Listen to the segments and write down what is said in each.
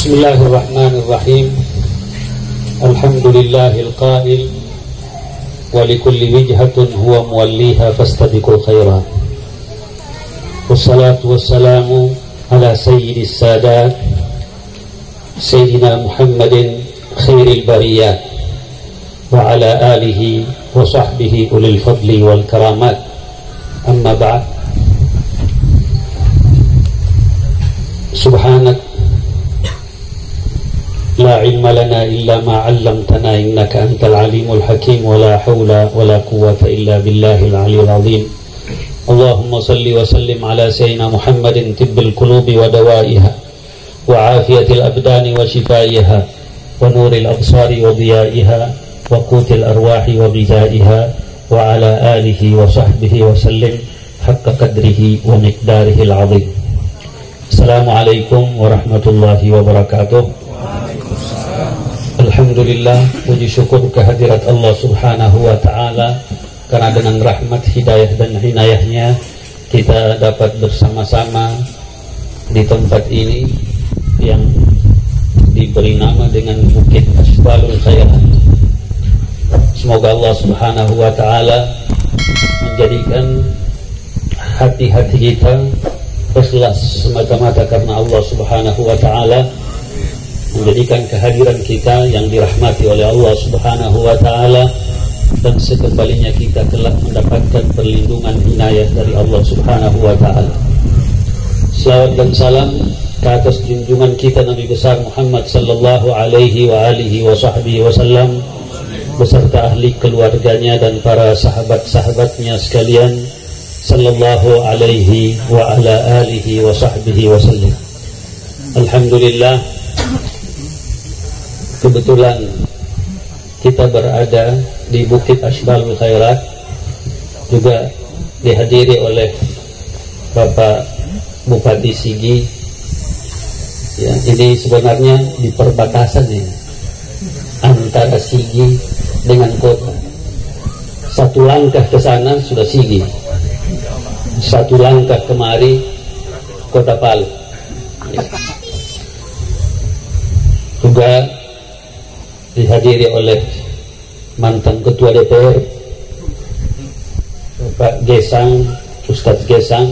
Bismillahirrahmanirrahim. Alhamdulillahil qail wa likulli wijhatun huwa muwalliha fastabiqul khairat. Wassalatu wassalamu ala sayyidis sadat Sayyidina Muhammadin khairil bariyat wa ala alihi wa sahbihi ulil fadli wal karamat. Amma ba'd. Subhanak la ilma lana illa ma 'allamtana innaka antal alimul hakim wa la hawla wa la quwwata illa billahil aliyyil azim. Allahumma salli wa sallim ala sayyidina Muhammadin tibbil qulubi wa dawaiha wa afiyatil abdani wa shifaiha wa nuril absari wa diyaiha wa qutil arwahi wa ghizaiha wa ala alihi wa sahbihi wa sallim haqqa qadrihi wa miqdarihil azim. Assalamualaikum warahmatullahi wabarakatuh. Alhamdulillah, puji syukur kehadirat Allah subhanahu wa ta'ala, karena dengan rahmat, hidayah dan hinayahnya kita dapat bersama-sama di tempat ini yang diberi nama dengan Bukit Asbalul Khairat. Semoga Allah subhanahu wa ta'ala menjadikan hati-hati kita ikhlas semata-mata karena Allah subhanahu wa ta'ala, menjadikan kehadiran kita yang dirahmati oleh Allah subhanahu wa ta'ala, dan sekembalinya kita telah mendapatkan perlindungan inayah dari Allah subhanahu wa ta'ala. Salawat dan salam ke atas junjungan kita Nabi besar Muhammad sallallahu alaihi wa alihi wa sahbihi wasallam beserta ahli keluarganya dan para sahabat-sahabatnya sekalian, sallallahu alaihi wa ala alihi wa sahbihi wasallam. Alhamdulillah, kebetulan kita berada di Bukit Asbalul Khairat, juga dihadiri oleh Bapak Bupati Sigi. Ya, ini sebenarnya di perbatasan ya, antara Sigi dengan kota. Satu langkah ke sana sudah Sigi, satu langkah kemari Kota Palu. Ya. Juga dihadiri oleh mantan Ketua DPR Bapak Gesang, Ustadz Gesang,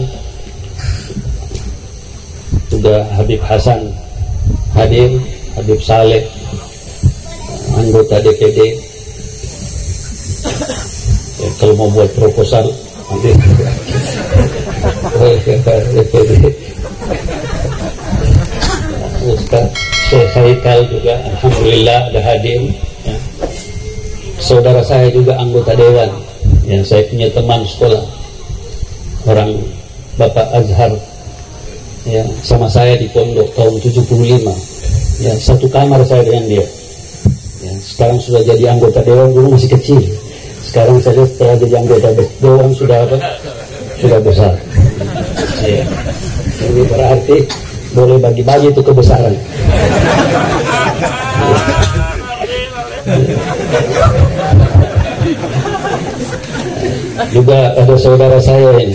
juga Habib Hasan hadir, Habib Saleh, anggota DPD. Ya, kalau mau buat proposal nanti DPD. Ustadz Syekh Haikal juga alhamdulillah ada hadir ya. Saudara saya juga anggota dewan yang saya punya teman sekolah, orang Bapak Azhar ya, sama saya di pondok tahun 75 ya, satu kamar saya dengan dia ya. Sekarang sudah jadi anggota dewan, dulu masih kecil, sekarang saya setelah jadi anggota dewan sudah apa? Sudah besar ya. Ini berarti boleh bagi-bagi itu kebesaran. Juga ada saudara saya ini,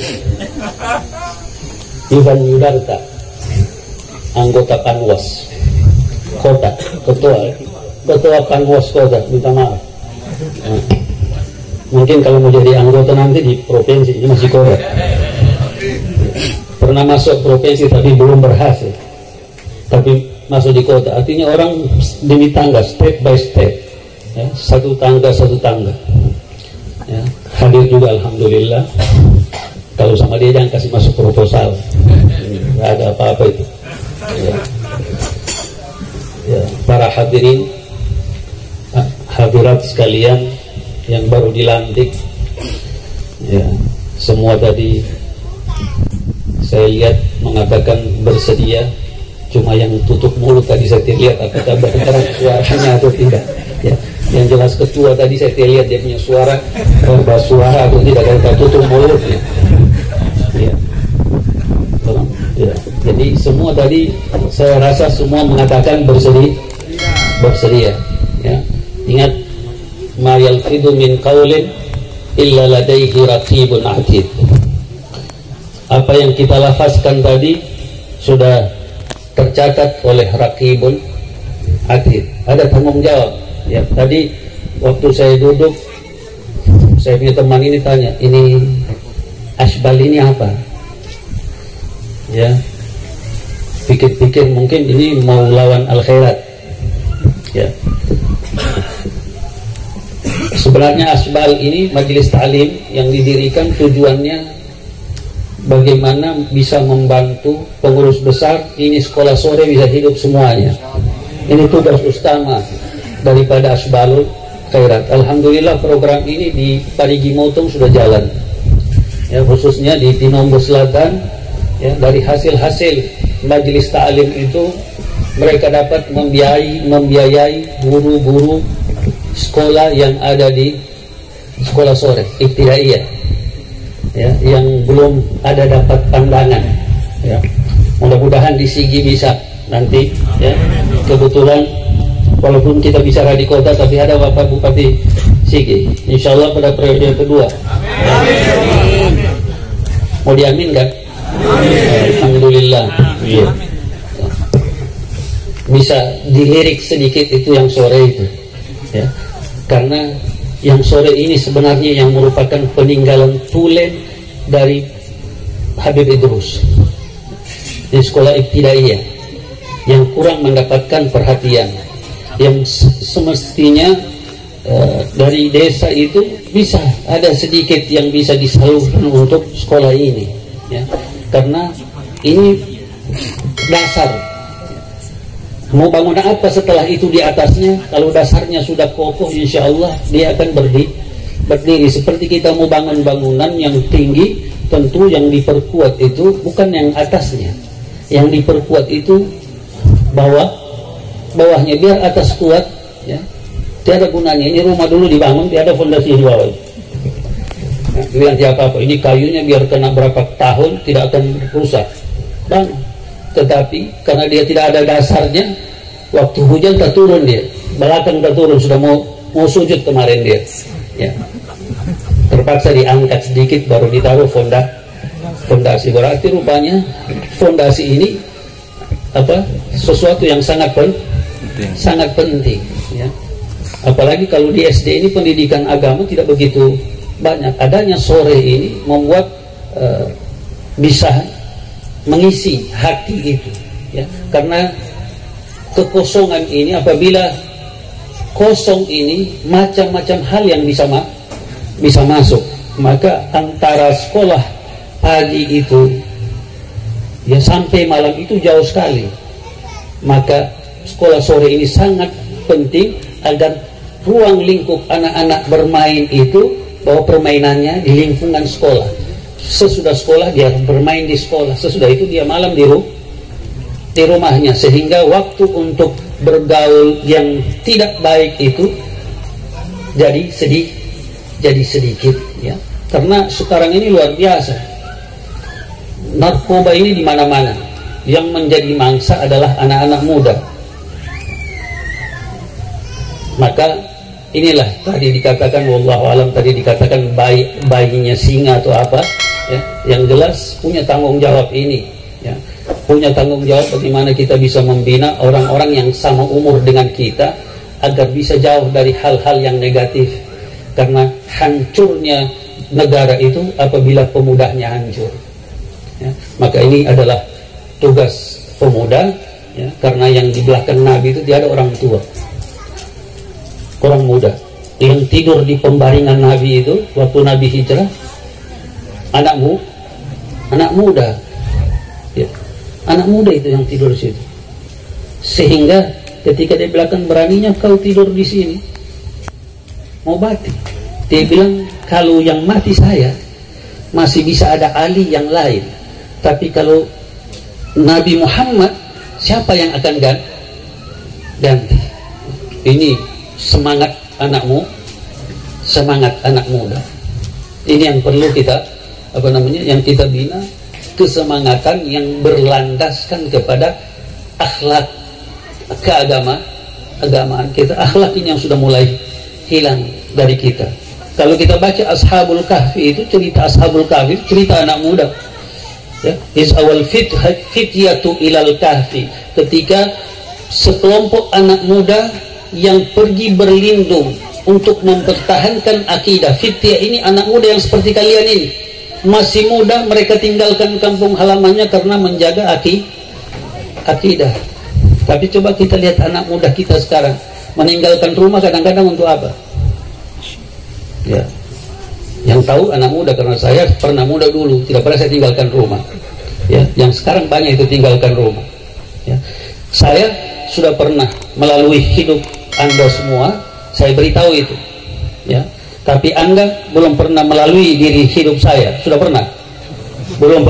Ivan Yudarta, anggota Panwas Kota, ketua Panwas Kota, minta maaf. Mungkin kalau mau jadi anggota nanti di provinsi, ini masih kota. Pernah masuk provinsi tapi belum berhasil, tapi masuk di kota, artinya orang demi tangga, step by step ya, satu tangga ya. Hadir juga alhamdulillah. Kalau sama dia jangan kasih masuk proposal, nggak ada apa-apa itu ya. Ya, para hadirin hadirat sekalian yang baru dilantik ya, semua tadi saya lihat mengatakan bersedia, cuma yang tutup mulut tadi saya lihat apakah bergerak suaranya atau tidak ya. Yang jelas ketua tadi saya lihat dia punya suara, suara atau tidak, kalau tutup mulut ya. Ya. Ya. Jadi semua tadi saya rasa semua mengatakan bersedia ya. Ingat, ma yalfidu min qaulin illa ladaihi raqibun atid. Apa yang kita lafazkan tadi sudah tercatat oleh Raqibun Atid. Ada tanggung jawab. Ya, tadi waktu saya duduk, saya punya teman ini tanya, ini asbal ini apa? Ya, pikir-pikir mungkin ini mau lawan al-khairat. Ya. Sebenarnya asbal ini majelis ta'lim yang didirikan tujuannya bagaimana bisa membantu pengurus besar ini sekolah sore bisa hidup semuanya. Ini tugas utama daripada Asbalul Khairat. Alhamdulillah program ini di Parigi Motong sudah jalan. Ya, khususnya di Tinombo Selatan, ya, dari hasil-hasil majelis ta'lim itu mereka dapat membiayai guru-guru sekolah yang ada di sekolah sore ibtidaiyah, ya, yang belum ada dapat pandangan. Ya, mudah-mudahan di Sigi bisa nanti, ya, kebetulan walaupun kita bicara di kota tapi ada Bapak Bupati Sigi, insya Allah pada periode kedua. Amin. Mau diaminkan? Alhamdulillah. Ya. Bisa dilirik sedikit itu yang sore itu, ya, karena yang sore ini sebenarnya yang merupakan peninggalan tulen dari Habib Idrus di sekolah ibtidaiyah yang kurang mendapatkan perhatian, yang semestinya dari desa itu bisa ada sedikit yang bisa disalurkan untuk sekolah ini, ya, karena ini dasar. Mau bangun apa setelah itu di atasnya? Kalau dasarnya sudah kokoh, insya Allah dia akan berdiri. Seperti kita mau bangun bangunan yang tinggi, tentu yang diperkuat itu bukan yang atasnya, yang diperkuat itu bawahnya, biar atas kuat, ya. Tiada gunanya. Ini rumah dulu dibangun, tiada fondasi di bawah. Nah, lihat apa-apa. Ini kayunya biar kena berapa tahun tidak akan rusak. Dan tetapi karena dia tidak ada dasarnya, waktu hujan tak turun dia, belakang tak turun, sudah mau sujud kemarin dia, ya, terpaksa diangkat sedikit baru ditaruh fondasi. Berarti rupanya fondasi ini sesuatu yang sangat penting, ya. Apalagi kalau di SD ini pendidikan agama tidak begitu banyak. Adanya sore ini membuat bisa mengisi hati itu, ya, karena kekosongan ini, apabila kosong ini macam-macam hal yang bisa masuk, maka antara sekolah pagi itu, ya, sampai malam itu jauh sekali. Maka sekolah sore ini sangat penting agar ruang lingkup anak-anak bermain itu, bahwa permainannya di lingkungan sekolah. Sesudah sekolah dia bermain di sekolah, sesudah itu dia malam di rumahnya, sehingga waktu untuk bergaul yang tidak baik itu jadi sedikit, ya. Karena sekarang ini luar biasa, narkoba ini di mana-mana, yang menjadi mangsa adalah anak-anak muda. Maka inilah tadi dikatakan, wallahu alam, tadi dikatakan bayinya singa atau apa, ya, yang jelas punya tanggung jawab ini, ya, punya tanggung jawab bagaimana kita bisa membina orang-orang yang sama umur dengan kita agar bisa jauh dari hal-hal yang negatif, karena hancurnya negara itu apabila pemudanya hancur, ya. Maka ini adalah tugas pemuda, ya, karena yang di belakang Nabi itu tiada orang tua, orang muda. Yang tidur di pembaringan Nabi itu waktu Nabi hijrah, anak muda, ya, anak muda itu yang tidur di situ. Sehingga ketika dia belakang, beraninya kau tidur di sini, mau mati. Dia bilang, kalau yang mati saya, masih bisa ada Ali yang lain, tapi kalau Nabi Muhammad, siapa yang akan ganti? Ini semangat semangat anak muda. Ini yang perlu kita yang kita bina, kesemangatan yang berlandaskan kepada akhlak keagamaan kita. Akhlak ini yang sudah mulai hilang dari kita. Kalau kita baca Ashabul Kahfi itu, cerita Ashabul Kahfi, cerita anak muda, ya, is awal fityatu ilal kahfi, ketika sekelompok anak muda yang pergi berlindung untuk mempertahankan akidah. Fityah ini anak muda yang seperti kalian ini, masih muda, mereka tinggalkan kampung halamannya karena menjaga akidah. Tapi coba kita lihat anak muda kita sekarang meninggalkan rumah kadang-kadang untuk apa? Ya, yang tahu anak muda, karena saya pernah muda dulu, tidak pernah saya tinggalkan rumah. Ya, yang sekarang banyak itu tinggalkan rumah. Ya, saya sudah pernah melalui hidup Anda semua, saya beritahu itu. Ya, tapi Anda belum pernah melalui diri hidup saya. Sudah pernah? Belum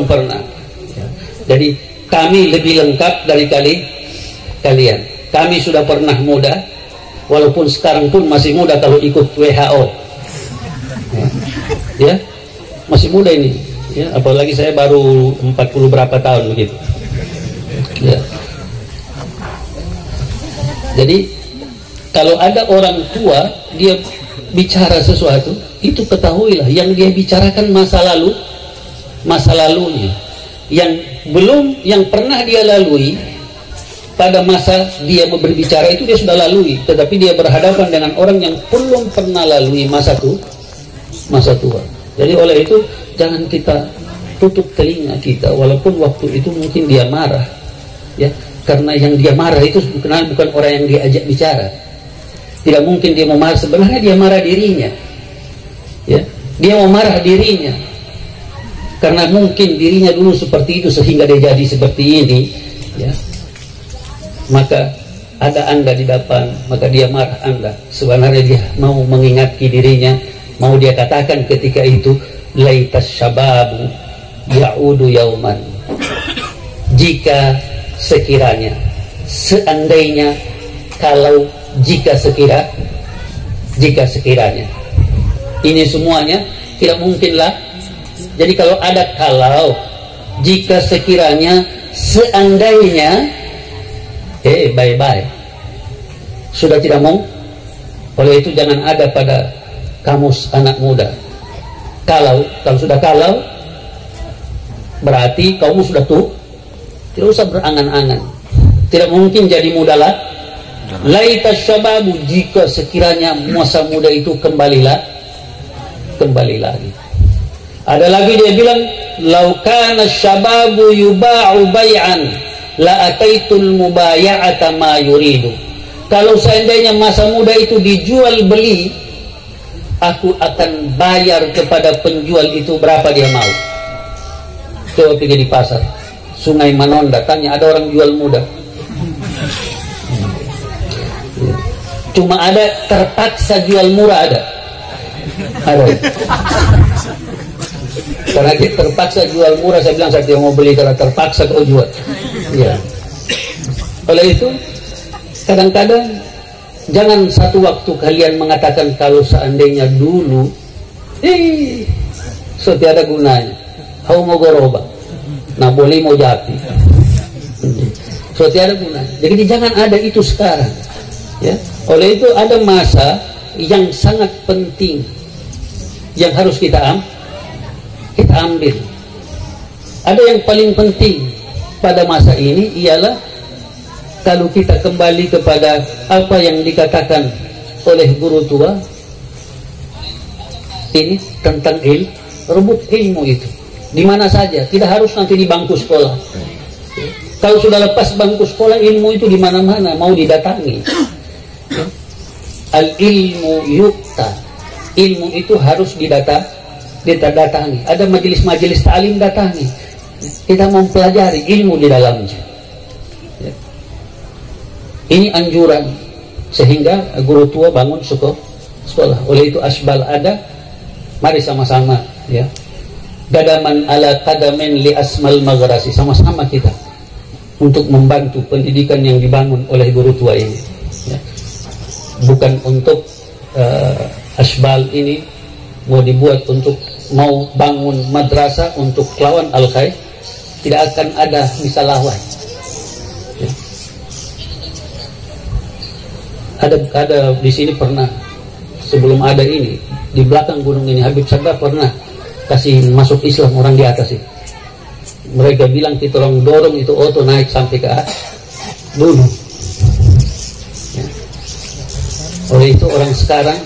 pernah. Ya, jadi kami lebih lengkap dari kalian. Kami sudah pernah muda, walaupun sekarang pun masih muda kalau ikut WHO. Ya, masih muda ini. Ya, apalagi saya baru 40 berapa tahun begitu. Ya. Jadi kalau ada orang tua dia bicara sesuatu, itu ketahuilah yang dia bicarakan masa lalunya, yang pernah dia lalui. Pada masa dia berbicara itu dia sudah lalui, tetapi dia berhadapan dengan orang yang belum pernah lalui masa tua. Jadi oleh itu jangan kita tutup telinga kita, walaupun waktu itu mungkin dia marah, ya, karena yang dia marah itu bukan orang yang diajak bicara. Tidak mungkin dia mau marah, sebenarnya dia marah dirinya, ya, dia mau marah dirinya, karena mungkin dirinya dulu seperti itu sehingga dia jadi seperti ini, ya. Maka ada Anda di depan, maka dia marah Anda. Sebenarnya dia mau mengingati dirinya, mau dia katakan ketika itu, laitas syababu ya'udu yauman, jika sekiranya, seandainya, kalau, jika sekiranya, ini semuanya tidak mungkinlah. Jadi kalau ada kalau, jika sekiranya, seandainya, bye-bye, sudah tidak mau. Oleh itu jangan ada pada kamus anak muda kalau sudah kalau, berarti kamu sudah tua. Tidak usah berangan-angan, tidak mungkin jadi muda lah. Laitas syababu, jika sekiranya masa muda itu kembali lagi. Ada lagi dia bilang, laukana syababu yuba'u bay'an la ataitul mubaya'ata ma yuridu. Kalau seandainya masa muda itu dijual beli, aku akan bayar kepada penjual itu berapa dia mau. Coba pergi di pasar Sungai Manonda, tanya, ada orang jual muda? Cuma ada terpaksa jual murah, ada. Karena dia terpaksa jual murah, saya bilang saya tidak mau beli karena terpaksa kau jual. Ya. Oleh itu kadang-kadang jangan satu waktu kalian mengatakan kalau seandainya dulu, so tiada gunanya. Hau mau goroba, nah boleh mau jati, so tiada gunanya. Jadi jangan ada itu sekarang. Ya. Oleh itu ada masa yang sangat penting yang harus kita ambil. Ada yang paling penting pada masa ini ialah kalau kita kembali kepada apa yang dikatakan oleh guru tua ini tentang rebut ilmu itu di mana saja, tidak harus nanti di bangku sekolah. Kalau sudah lepas bangku sekolah, ilmu itu di mana-mana mau didatangi. Al ilmu yukta, ilmu itu harus didatangi. Ada majelis-majelis ta'lim, datangi. Kita mempelajari ilmu di dalamnya. Ya. Ini anjuran sehingga guru tua bangun sekolah. Oleh itu asbal ada, mari sama-sama, ya. Gadaman ala qadamin li asmal maghrasi, sama-sama kita untuk membantu pendidikan yang dibangun oleh guru tua ini. Ya. Bukan untuk asbal ini mau dibuat untuk mau bangun madrasah untuk lawan al-khair, tidak akan ada bisa lawan. Ya. Ada di sini pernah, sebelum ada ini, di belakang gunung ini Habib Sagaf pernah kasih masuk Islam orang di atas itu. Mereka bilang kita orang dorong itu auto naik sampai ke dulu. Ya. Oleh itu orang sekarang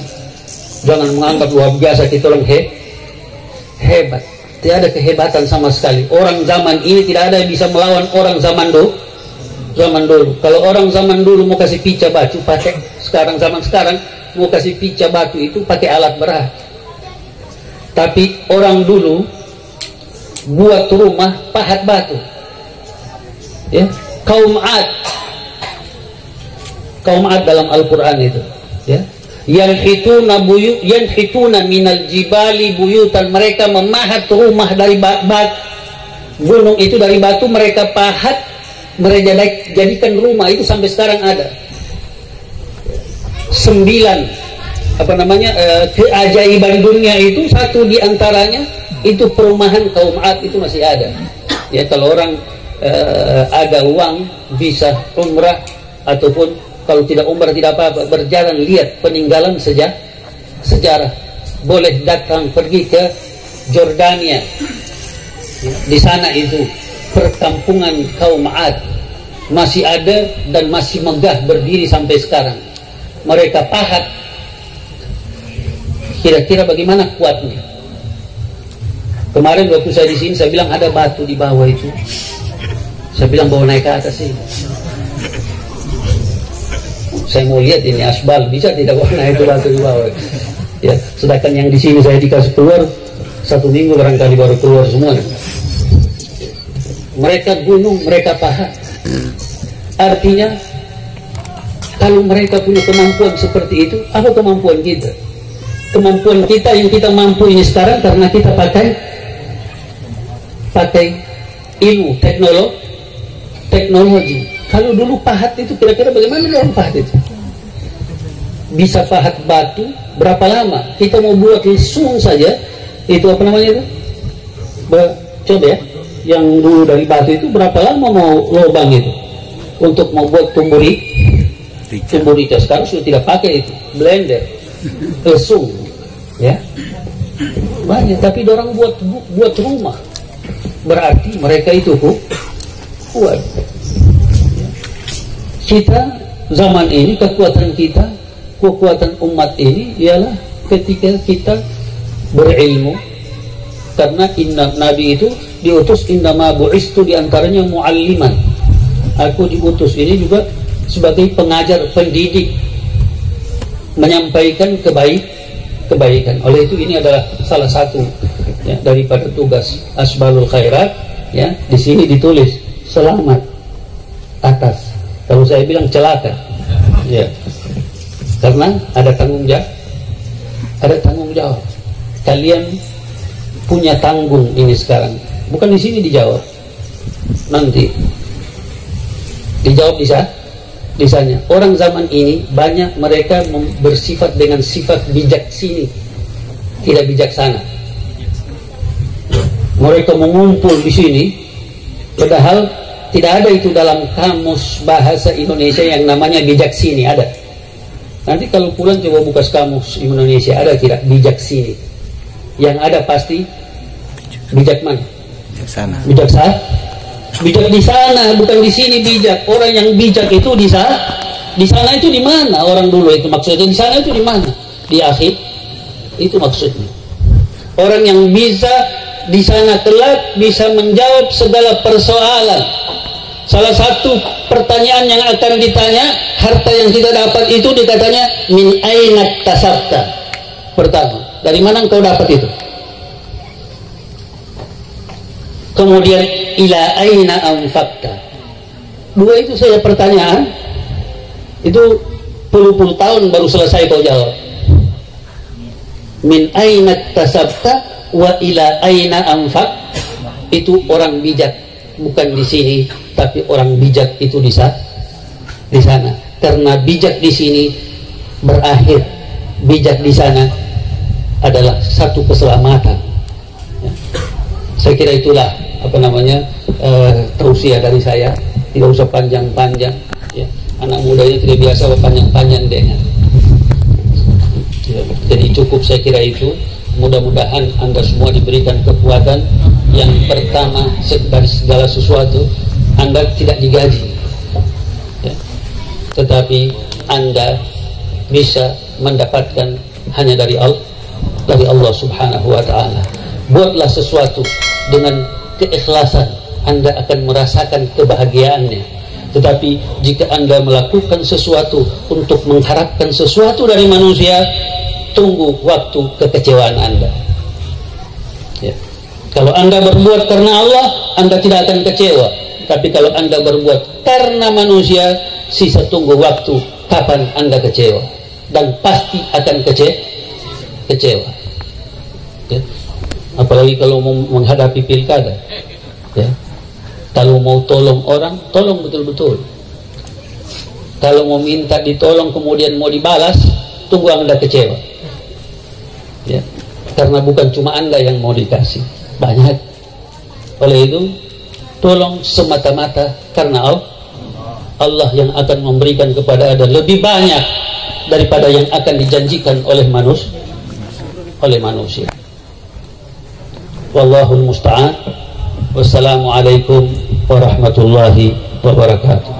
jangan menganggap luar biasa kita orang hebat. Tidak ada kehebatan sama sekali. Orang zaman ini tidak ada yang bisa melawan orang zaman dulu. Kalau orang zaman dulu mau kasih pica batu pakai zaman sekarang mau kasih pica batu itu pakai alat berat. Tapi orang dulu buat rumah pahat batu. Ya, kaum Ad dalam Al-Qur'an itu, ya. Yanhituna minal jibali buyutan, mereka memahat rumah dari gunung itu, dari batu mereka pahat, mereka jadikan rumah itu sampai sekarang ada. 9 keajaiban dunia itu, satu diantaranya itu perumahan kaum Ad itu masih ada. Ya, kalau orang ada uang bisa umrah, ataupun kalau tidak umrah tidak apa-apa, berjalan lihat peninggalan sejarah. Boleh datang pergi ke Jordania. Di sana itu perkampungan kaum Ad masih ada dan masih megah berdiri sampai sekarang. Mereka pahat. Kira-kira bagaimana kuatnya? Kemarin waktu saya di sini, saya bilang ada batu di bawah itu. Saya bilang bawa naik ke atas sih. Saya mau lihat ini asbal bisa tidak bawa naik ke batu di bawah. Ya, sedangkan yang di sini saya dikasih keluar 1 minggu barangkali baru keluar semua. Mereka gunung, mereka pahat. Artinya kalau mereka punya kemampuan seperti itu, apa kemampuan kita? Kemampuan kita yang kita mampu ini sekarang karena kita pakai ilmu, teknologi. Kalau dulu pahat itu kira-kira bagaimana orang pahat itu? Bisa pahat batu berapa lama? Kita mau buat lesung saja, itu apa namanya itu? Coba ya, yang dulu dari batu itu berapa lama mau lubang itu? Untuk mau buat tumburika. Sekarang sudah tidak pakai itu, blender, lesung, ya. Banyak, tapi orang buat rumah. Berarti mereka itu kuat. Kita zaman ini, kekuatan umat ini ialah ketika kita berilmu. Karena Nabi itu diutus innama bu'istu, diantaranya mualliman. Aku diutus ini juga sebagai pengajar, pendidik, menyampaikan kebaikan. Oleh itu ini adalah salah satu ya, daripada tugas asbalul khairat. Ya, di sini ditulis selamat atas. Kalau saya bilang celaka, ya, karena ada tanggung jawab. Kalian punya tanggung ini sekarang, bukan di sini dijawab, nanti dijawab di sana. Orang zaman ini banyak mereka bersifat dengan sifat bijaksini, tidak bijaksana. Mereka mengumpul di sini, padahal tidak ada itu dalam kamus bahasa Indonesia yang namanya bijaksini. Ada. Nanti kalau pulang coba buka kamus Indonesia, ada tidak bijaksini? Yang ada pasti bijak mana? Bijaksana. Bijak di sana, bukan di sini bijak. Orang yang bijak itu di sana itu di mana? Orang dulu itu maksudnya di sana itu di mana? Di akhir itu maksudnya. Orang yang bisa di sana kelak bisa menjawab segala persoalan. Salah satu pertanyaan yang akan ditanya, harta yang kita dapat itu dikatanya min aina kasabta. Pertama, dari mana engkau dapat itu? Kemudian ila aina anfaqta. Dua itu saja pertanyaan. Itu puluh-puluh tahun baru selesai kau jawab. Min aina kasabta wa ila aina anfaq. Itu orang bijak, bukan di sini, tapi orang bijak itu di sana. Karena bijak di sini berakhir, bijak di sana adalah satu keselamatan. Ya. Saya kira itulah tausiah dari saya. Tidak usah panjang-panjang. Ya. Anak muda ini tidak biasa panjang-panjang dengan. Ya. Jadi cukup saya kira itu. mudah-mudahan Anda semua diberikan kekuatan. Yang pertama dari segala sesuatu, Anda tidak digaji, ya. Tetapi Anda bisa mendapatkan hanya dari Allah Subhanahu wa ta'ala. Buatlah sesuatu dengan keikhlasan, Anda akan merasakan kebahagiaannya. Tetapi jika Anda melakukan sesuatu untuk mengharapkan sesuatu dari manusia, tunggu waktu kekecewaan Anda, ya. Kalau Anda berbuat karena Allah, Anda tidak akan kecewa. Tapi kalau Anda berbuat karena manusia, sisa tunggu waktu kapan Anda kecewa, dan pasti akan kecewa, ya. Apalagi kalau mau menghadapi pilkada, ya. Kalau mau tolong orang, tolong betul-betul. Kalau mau minta ditolong kemudian mau dibalas, tunggu Anda kecewa, ya. Karena bukan cuma Anda yang mau dikasih, banyak. Oleh itu, tolong semata-mata karena Allah yang akan memberikan kepada Anda lebih banyak daripada yang akan dijanjikan oleh manusia. Wallahul musta'an. Wassalamualaikum warahmatullahi wabarakatuh.